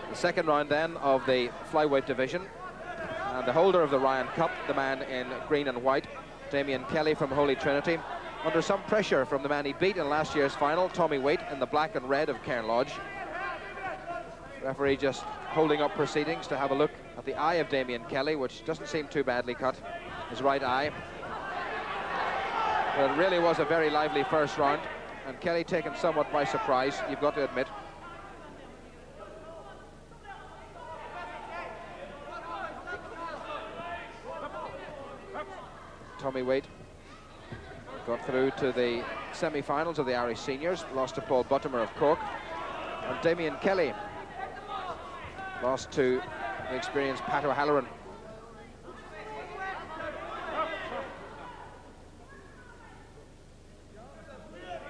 The second round then of the flyweight division. And the holder of the Ryan Cup, the man in green and white, Damien Kelly from Holy Trinity, under some pressure from the man he beat in last year's final, Tommy Waite, in the black and red of Cairn Lodge. Referee just holding up proceedings to have a look at the eye of Damien Kelly, which doesn't seem too badly cut, his right eye. But it really was a very lively first round, and Kelly taken somewhat by surprise, you've got to admit. Tommy Waite got through to the semi-finals of the Irish Seniors, lost to Paul Buttimer of Cork. And Damien Kelly lost to the experienced Pat O'Halloran.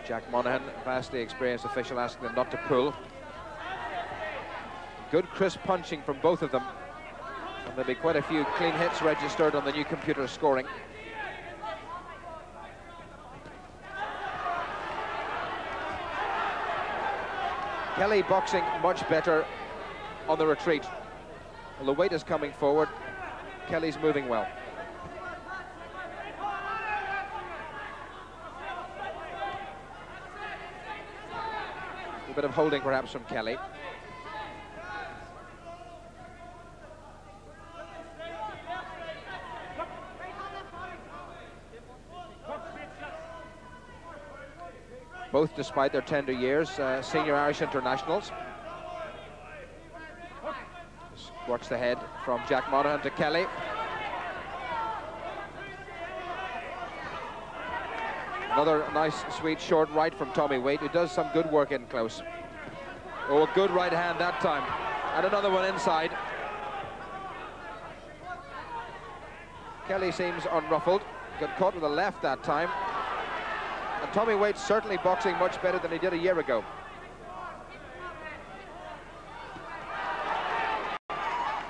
Jack Monaghan, vastly experienced official, asking them not to pull. Good crisp punching from both of them. And there'll be quite a few clean hits registered on the new computer scoring. Kelly boxing much better on the retreat. Well, the weight is coming forward. Kelly's moving well. A bit of holding perhaps from Kelly. Both, despite their tender years, senior Irish internationals. Just watch the head from Jack Monaghan to Kelly. Another nice, sweet, short right from Tommy Waite, who does some good work in close. Oh, a good right hand that time. And another one inside. Kelly seems unruffled. Got caught with a left that time. And Tommy Waite's certainly boxing much better than he did a year ago.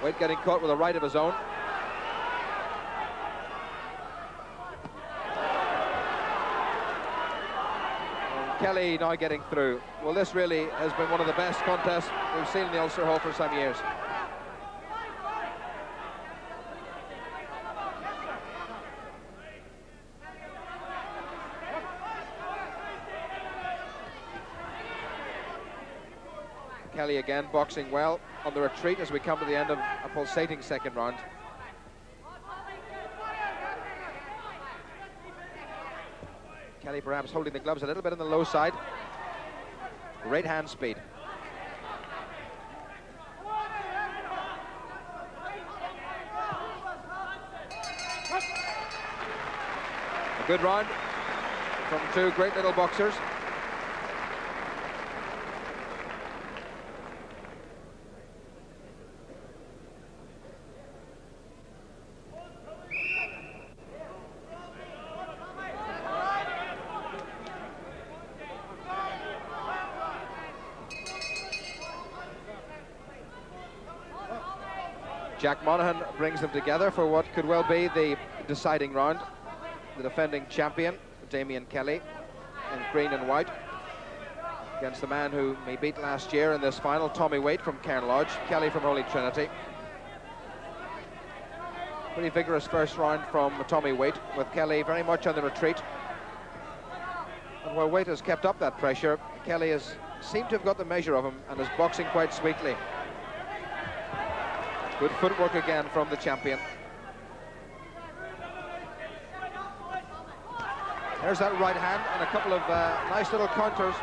Waite getting caught with a right of his own. And Kelly now getting through. Well, this really has been one of the best contests we've seen in the Ulster Hall for some years. Kelly again boxing well on the retreat as we come to the end of a pulsating second round. Kelly perhaps holding the gloves a little bit on the low side. Great hand speed. A good round from two great little boxers. Jack Monaghan brings them together for what could well be the deciding round. The defending champion, Damien Kelly, in green and white, against the man who he beat last year in this final, Tommy Waite from Cairn Lodge, Kelly from Holy Trinity. Pretty vigorous first round from Tommy Waite, with Kelly very much on the retreat. And where Waite has kept up that pressure, Kelly has seemed to have got the measure of him and is boxing quite sweetly. Good footwork again from the champion. There's that right hand and a couple of nice little counters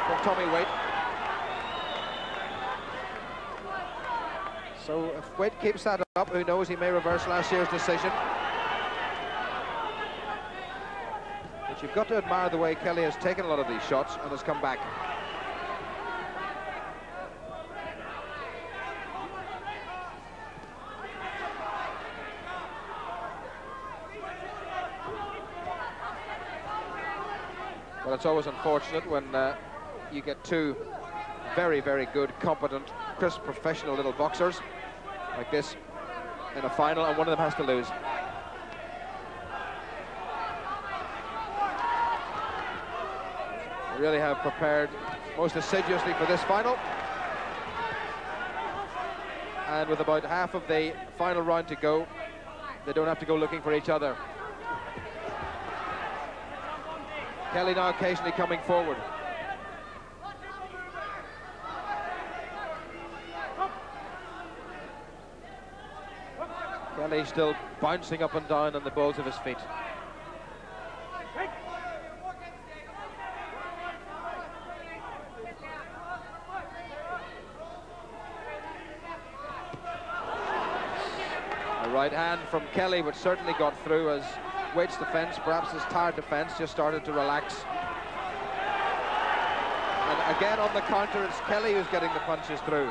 from Tommy Waite. So if Waite keeps that up, who knows, he may reverse last year's decision. But you've got to admire the way Kelly has taken a lot of these shots and has come back. Well, it's always unfortunate when you get two very, very good, competent, crisp, professional little boxers like this in a final, and one of them has to lose. They really have prepared most assiduously for this final. And with about half of the final round to go, they don't have to go looking for each other. Kelly now occasionally coming forward. Kelly still bouncing up and down on the balls of his feet. A right hand from Kelly, which certainly got through as Waite's defence, perhaps his tired defence, just started to relax. And again on the counter, it's Kelly who's getting the punches through.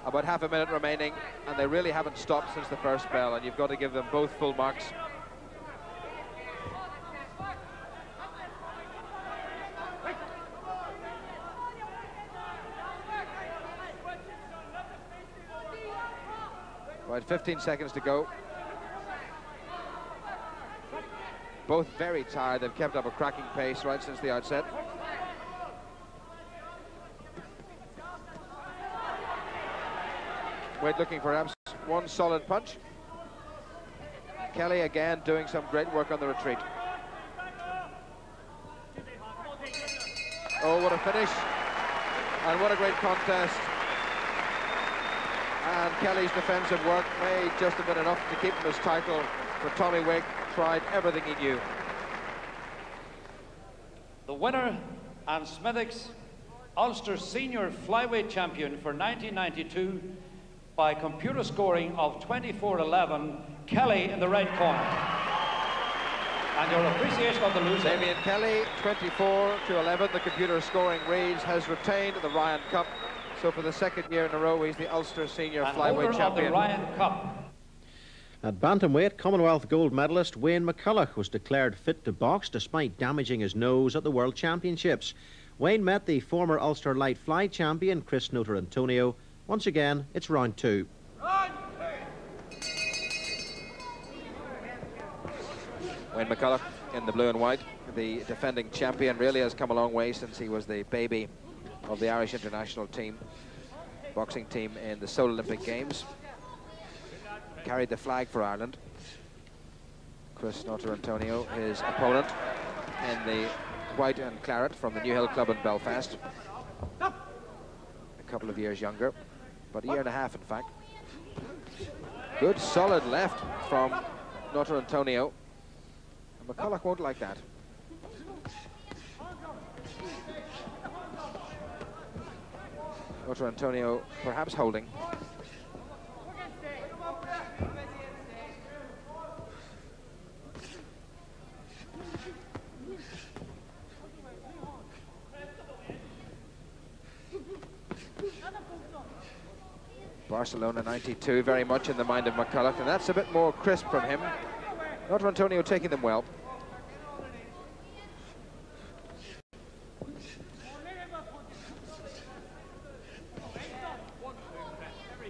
About half a minute remaining, and they really haven't stopped since the first bell, and you've got to give them both full marks. About 15 seconds to go. Both very tired. They've kept up a cracking pace right since the outset. Wade looking for perhaps one solid punch. Kelly again doing some great work on the retreat. Oh, what a finish. And what a great contest. And Kelly's defensive work may just have been enough to keep him his title, but Tommy Wake tried everything he knew. The winner and Smithwick's Ulster Senior Flyweight Champion for 1992 by computer scoring of 24-11, Kelly in the right corner. And your appreciation of the loser. Damien Kelly, 24-11. The computer scoring reads, has retained the Ryan Cup. So for the second year in a row, he's the Ulster Senior Flyweight Champion. Of the Ryan Cup. At bantamweight, Commonwealth gold medalist Wayne McCullough was declared fit to box despite damaging his nose at the World Championships. Wayne met the former Ulster light fly champion Chris Notarantonio. Once again, it's round two. Wayne McCullough in the blue and white. The defending champion really has come a long way since he was the baby of the Irish international team, boxing team in the Seoul Olympic Games. Carried the flag for Ireland. Chris Notarantonio, his opponent, in the white and claret from the New Hill Club in Belfast. A couple of years younger, but a year and a half in fact. Good solid left from Notarantonio. And McCullough won't like that. Notarantonio perhaps holding. Barcelona 92 very much in the mind of McCullough, and that's a bit more crisp from him. Notarantonio taking them well.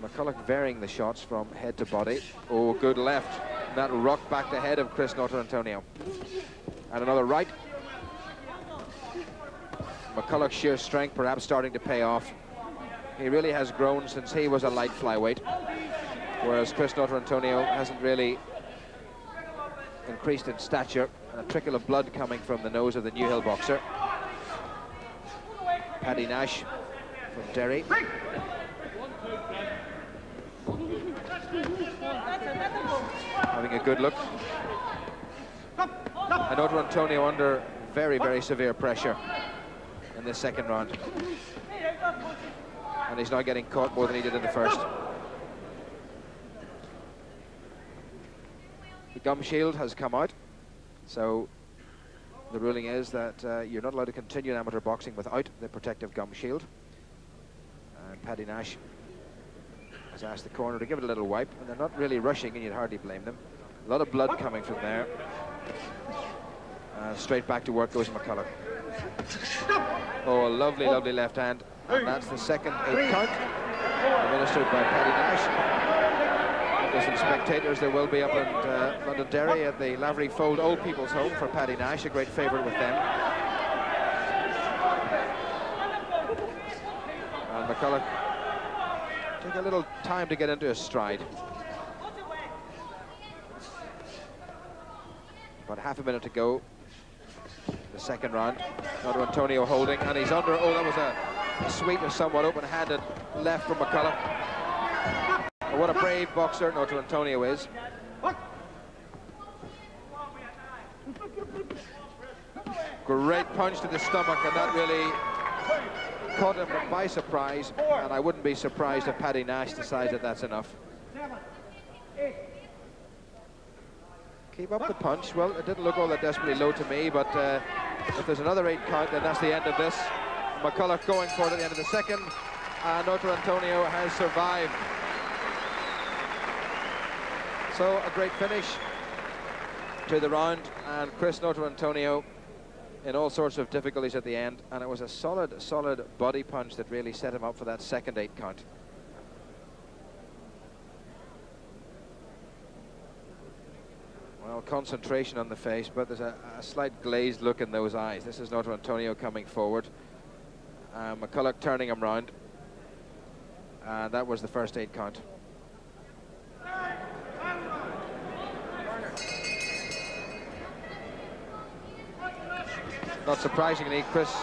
McCullough varying the shots from head to body. Oh, good left. And that rocked back the head of Chris Notarantonio. And another right. McCullough's sheer strength perhaps starting to pay off. He really has grown since he was a light flyweight, whereas Chris Notarantonio hasn't really increased in stature, and a trickle of blood coming from the nose of the New Hill boxer. Paddy Nash from Derry. Having a good look. And Notarantonio under very, very severe pressure in this second round. And he's now getting caught more than he did in the first. The gum shield has come out, so the ruling is that you're not allowed to continue in amateur boxing without the protective gum shield. And Paddy Nash has asked the corner to give it a little wipe, and they're not really rushing, and you'd hardly blame them. A lot of blood coming from there. Straight back to work goes McCullough. Oh, a lovely, lovely left hand. And that's the second 8 count, administered by Paddy Nash. Listen, spectators there will be up in Londonderry at the Lavery Fold Old People's Home for Paddy Nash, a great favourite with them. And McCullough took a little time to get into his stride. About half a minute to go. The second round. Noto Antonio holding, and he's under. Oh, that was a sweet and somewhat open-handed left from McCullough. Oh, what a brave boxer Noto Antonio is. Great punch to the stomach, and that really caught him by surprise. And I wouldn't be surprised if Paddy Nash decides that that's enough. Keep up the punch. Well, it didn't look all that desperately low to me, but if there's another 8 count, then that's the end of this. McCullough going for it at the end of the second, and Noto Antonio has survived. So a great finish to the round, and Chris Noto Antonio in all sorts of difficulties at the end, and it was a solid body punch that really set him up for that second 8 count. Well, concentration on the face, but there's a slight glazed look in those eyes. This is Noto Antonio coming forward. McCullough turning him round. And that was the first 8 count. Not surprisingly, Chris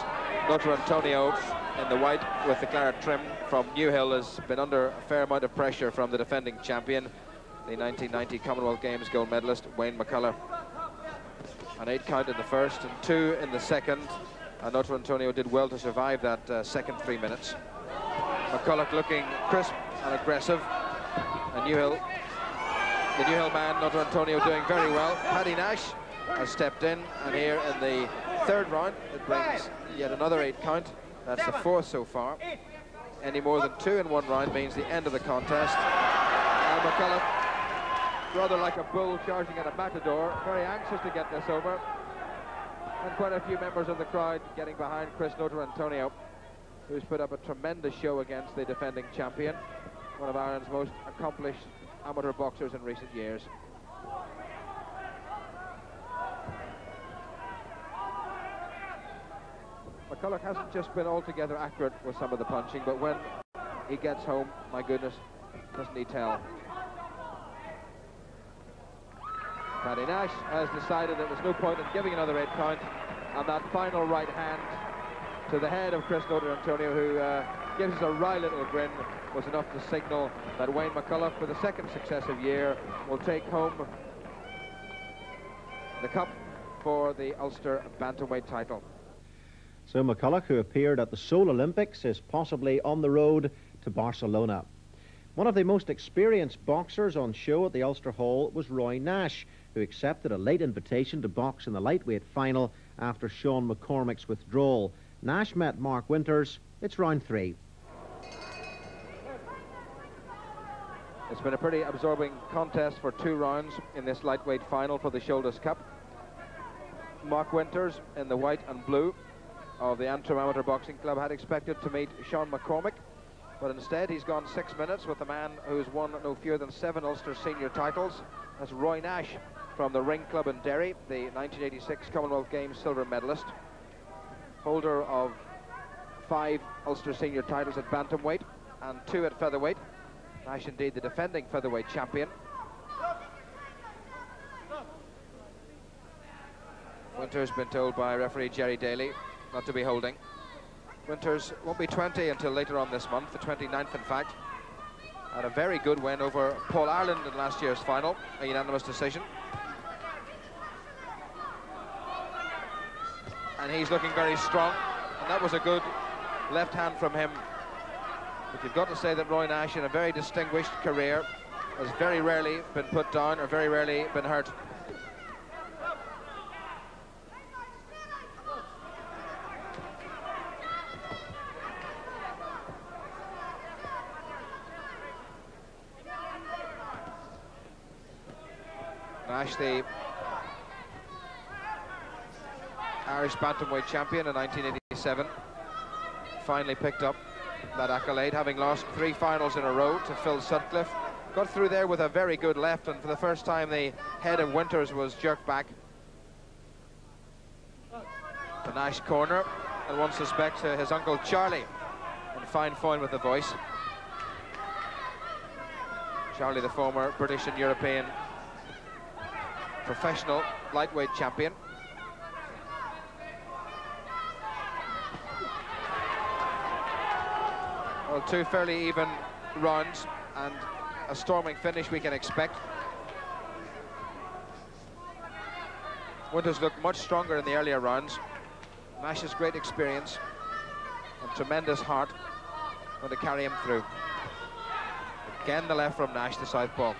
Noto Antonio in the white with the claret trim from Newhill has been under a fair amount of pressure from the defending champion, the 1990 Commonwealth Games gold medalist Wayne McCullough. An 8 count in the first and 2 in the second, and Noto Antonio did well to survive that second 3 minutes. McCullough looking crisp and aggressive, and the Newhill man Noto Antonio doing very well. Paddy Nash has stepped in, and here in the third round it brings yet another 8 count. That's the 4th so far. Any more than 2 in one round means the end of the contest. And McCullough, rather like a bull charging at a matador, very anxious to get this over, and quite a few members of the crowd getting behind Chris Noto Antonio, who's put up a tremendous show against the defending champion, one of Ireland's most accomplished amateur boxers in recent years. McCullough hasn't just been altogether accurate with some of the punching, but when he gets home, my goodness, doesn't he tell. Paddy Nash has decided that there's no point in giving another 8 count, and that final right hand to the head of Chris Noto Antonio, who gives us a wry little grin, was enough to signal that Wayne McCullough, for the second successive year, will take home the cup for the Ulster bantamweight title. So McCullough, who appeared at the Seoul Olympics, is possibly on the road to Barcelona. One of the most experienced boxers on show at the Ulster Hall was Roy Nash, who accepted a late invitation to box in the lightweight final after Sean McCormick's withdrawal. Nash met Marc Winters. It's round 3. It's been a pretty absorbing contest for 2 rounds in this lightweight final for the Shoulders Cup. Marc Winters in the white and blue of the Antrim Amateur Boxing Club had expected to meet Sean McCormick, but instead he's gone 6 minutes with a man who's won no fewer than 7 Ulster senior titles. That's Roy Nash from the Ring Club in Derry, the 1986 Commonwealth Games silver medalist, holder of 5 Ulster senior titles at bantamweight and 2 at featherweight. Nash indeed the defending featherweight champion. Winters been told by referee Jerry Daly not to be holding. Winters won't be 20 until later on this month, the 29th in fact. Had a very good win over Paul Ireland in last year's final, a unanimous decision. And he's looking very strong, and that was a good left hand from him. But you've got to say that Roy Nash, in a very distinguished career, has very rarely been put down or very rarely been hurt. Nash, the Irish bantamweight champion in 1987, finally picked up that accolade, having lost 3 finals in a row to Phil Sutcliffe Got through there with a very good left, and for the first time the head of Winters was jerked back. The Nash corner, and one suspects his uncle Charlie in fine form with the voice. Charlie, the former British and European professional lightweight champion. Well, two fairly even rounds and a storming finish we can expect. Winters looked much stronger in the earlier rounds. Nash's great experience and tremendous heart going to carry him through. Again, the left from Nash, the southpaw.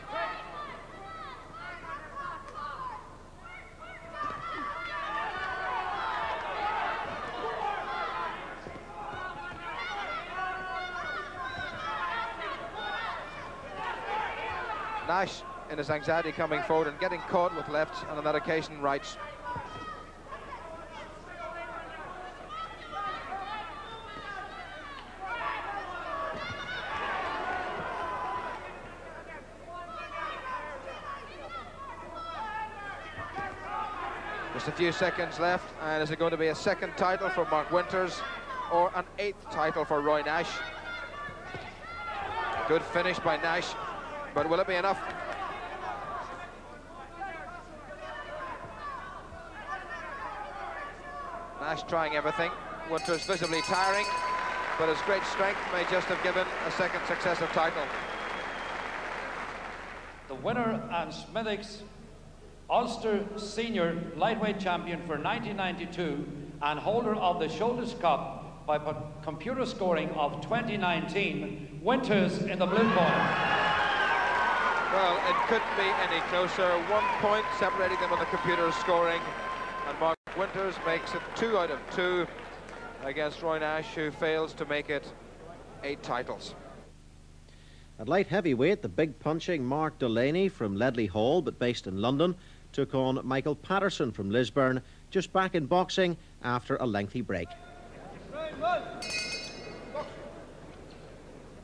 Nash, in his anxiety, coming forward and getting caught with lefts, and on that occasion rights. Just a few seconds left, and is it going to be a second title for Marc Winters or an 8th title for Roy Nash? Good finish by Nash, but will it be enough? Nash trying everything. Winters visibly tiring, but his great strength may just have given a second successive title. The winner and Smithwick's Ulster Senior Lightweight Champion for 1992 and holder of the Shoulders Cup by computer scoring of 2019, Winters in the blue corner. Well, it couldn't be any closer. 1 point separating them on the computer scoring, and Marc Winters makes it 2 out of 2 against Roy Nash, who fails to make it 8 titles. At light heavyweight, the big punching Marc Delaney from Ledley Hall, but based in London, took on Michael Patterson from Lisburn, just back in boxing after a lengthy break.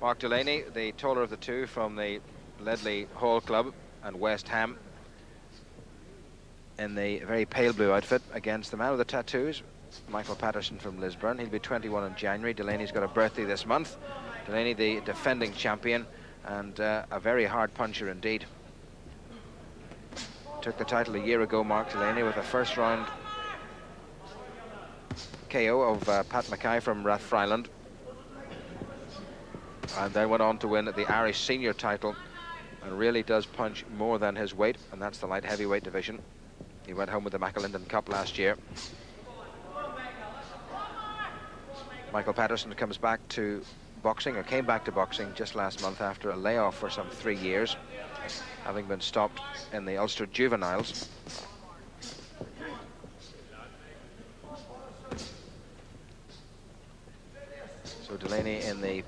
Marc Delaney, the taller of the two from the Ledley Hall Club and West Ham, in the very pale blue outfit against the man with the tattoos, Michael Patterson from Lisburn. He'll be 21 in January. Delaney's got a birthday this month. Delaney, the defending champion, and a very hard puncher indeed. Took the title a year ago, Marc Delaney, with a first round KO of Pat Mackay from Rathfriland, and then went on to win the Irish senior title, and really does punch more than his weight, and that's the light heavyweight division. He went home with the McCullough Cup last year. Michael Patterson comes back to boxing, or came back to boxing just last month after a layoff for some 3 years, having been stopped in the Ulster juveniles. So Delaney in the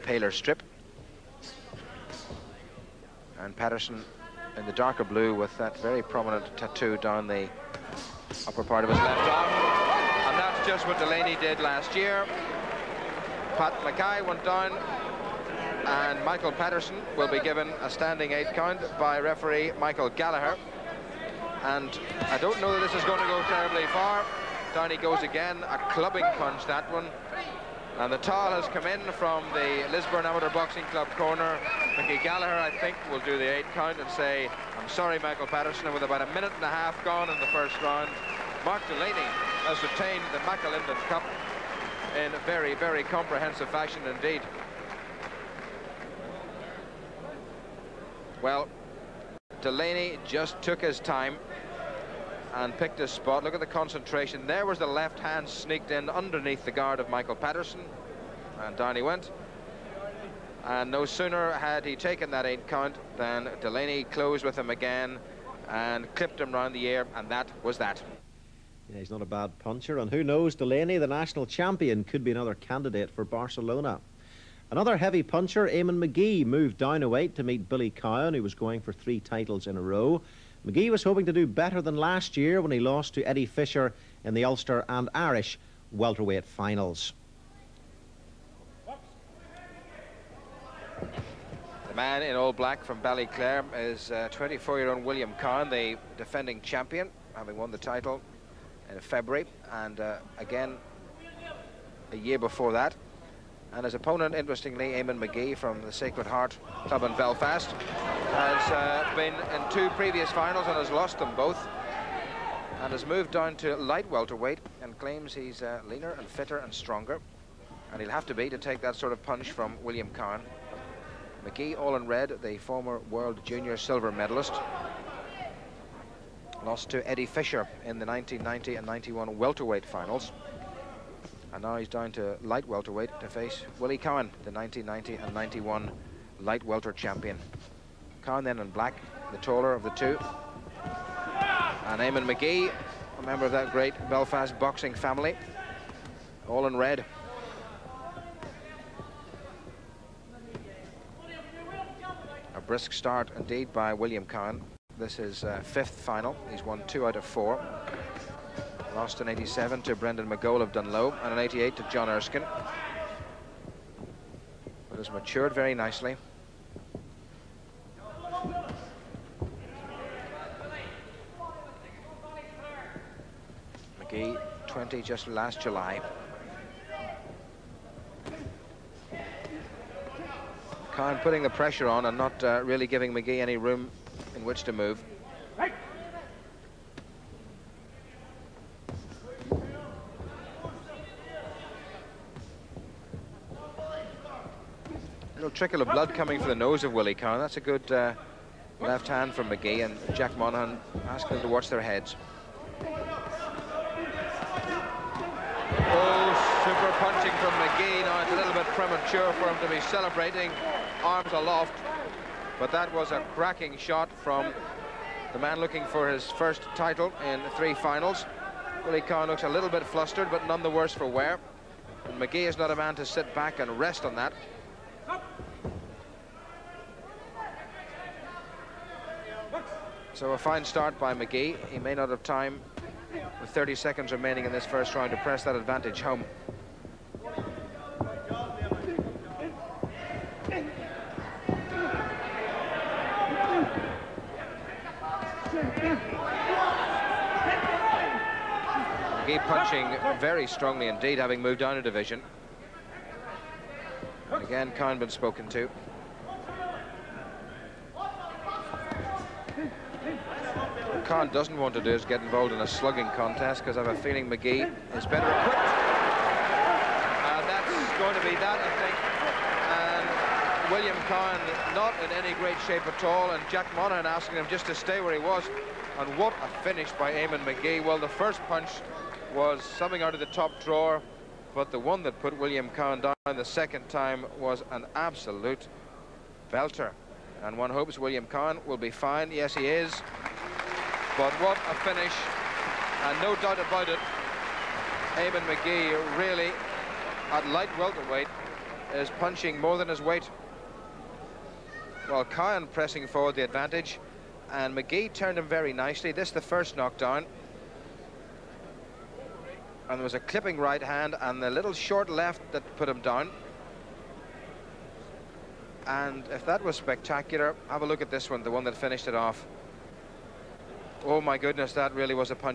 paler strip, and Patterson in the darker blue with that very prominent tattoo down the upper part of his left arm. And that's just what Delaney did last year. Pat Mackay went down, and Michael Patterson will be given a standing 8 count by referee Michael Gallagher. And I don't know that this is going to go terribly far. Down he goes again, a clubbing punch, that one. And the towel has come in from the Lisburn Amateur Boxing Club corner. Mickey Gallagher, I think, will do the 8 count and say, I'm sorry, Michael Patterson. And with about a minute and a half gone in the first round, Marc Delaney has retained the McCullough Cup in a very, very comprehensive fashion indeed. Well, Delaney just took his time and picked his spot. Look at the concentration. There was the left hand sneaked in underneath the guard of Michael Patterson, and down he went. And no sooner had he taken that 8 count than Delaney closed with him again and clipped him round the ear, and that was that. Yeah, he's not a bad puncher, and who knows, Delaney, the national champion, could be another candidate for Barcelona. Another heavy puncher, Eamon McGee, moved down a weight to meet Billy Cowan, who was going for 3 titles in a row. McGee was hoping to do better than last year when he lost to Eddie Fisher in the Ulster and Irish welterweight finals. The Man in all black from Ballyclare is 24-year-old William Kahn, the defending champion, having won the title in February, and again a year before that. And his opponent, interestingly, Eamon McGee from the Sacred Heart Club in Belfast, has been in 2 previous finals and has lost them both, and has moved down to light welterweight and claims he's leaner and fitter and stronger, and he'll have to be to take that sort of punch from William Kahn. McGee, all in red, the former world junior silver medalist, lost to Eddie Fisher in the 1990 and 91 welterweight finals, and now he's down to light welterweight to face Willie Cowan, the 1990 and 91 light welter champion. Cowan then in black, the taller of the two, and Eamon McGee, a member of that great Belfast boxing family, all in red. A brisk start indeed by William Cowan. This is 5th final. He's won 2 out of 4. Lost in 87 to Brendan McCullough of Dunlow, and in 88 to John Erskine. But has matured very nicely. McGee, 20 just last July. Cowan putting the pressure on and not really giving McGee any room in which to move. Little trickle of blood coming from the nose of Willie Cowan. That's a good left hand from McGee, and Jack Monaghan asking them to watch their heads. Oh, super punching from McGee. Now it's a little bit premature for him to be celebrating, arms aloft, but that was a cracking shot from the man looking for his first title in 3 finals. Willie Cowan looks a little bit flustered, but none the worse for wear. And McGee is not a man to sit back and rest on that. So a fine start by McGee. He may not have time, with 30 seconds remaining in this first round, to press that advantage home. McGee punching very strongly indeed, having moved down a division. And again, Cowan been spoken to. What Cowan doesn't want to do is get involved in a slugging contest, because I have a feeling McGee is better equipped. That's going to be that, I think. And William Cowan not in any great shape at all, and Jack Monaghan asking him just to stay where he was. And what a finish by Eamon McGee. Well, the first punch was something out of the top drawer, but the one that put William Cowan down the second time was an absolute belter. And one hopes William Cowan will be fine. Yes, he is. But what a finish, and no doubt about it, Eamon McGee really, at light welterweight, is punching more than his weight. Well, Cowan pressing forward the advantage, and McGee turned him very nicely. This is the first knockdown. And there was a clipping right hand and the little short left that put him down. And if that was spectacular, have a look at this one, the one that finished it off. Oh my goodness, that really was a punch.